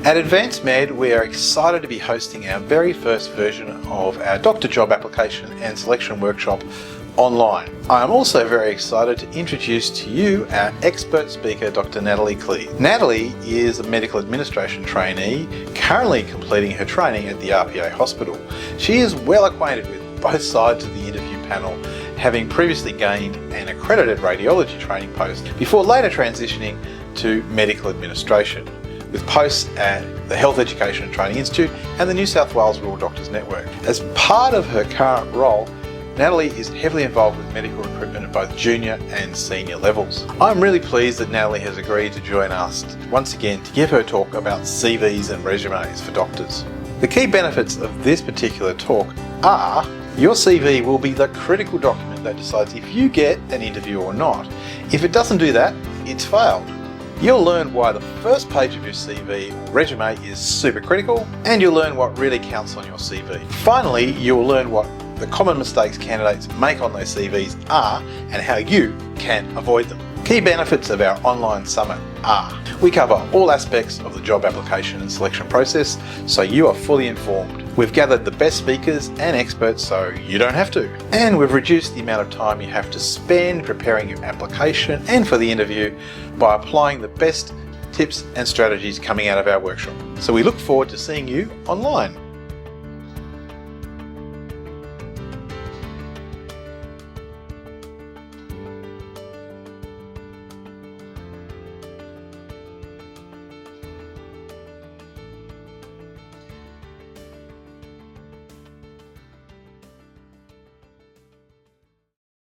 At AdvanceMed, we are excited to be hosting our very first version of our doctor job application and selection workshop online. I am also very excited to introduce to you our expert speaker, Dr. Natalie Klees. Natalie is a Medical Administration Trainee, currently completing her training at the RPA Hospital. She is well acquainted with both sides of the interview panel, having previously gained an accredited radiology training post before later transitioning to medical administration, with posts at the Health Education and Training Institute and the New South Wales Rural Doctors Network. As part of her current role, Natalie is heavily involved with medical recruitment at both junior and senior levels. I'm really pleased that Natalie has agreed to join us once again to give her talk about CVs and resumes for doctors. The key benefits of this particular talk are: your CV will be the critical document that decides if you get an interview or not. If it doesn't do that, it's failed. You'll learn why the first page of your CV or resume is super critical, and you'll learn what really counts on your CV. Finally, you'll learn what the common mistakes candidates make on those CVs are and how you can avoid them. Key benefits of our online summit are: we cover all aspects of the job application and selection process, so you are fully informed. We've gathered the best speakers and experts so you don't have to. And we've reduced the amount of time you have to spend preparing your application and for the interview by applying the best tips and strategies coming out of our workshop. So we look forward to seeing you online.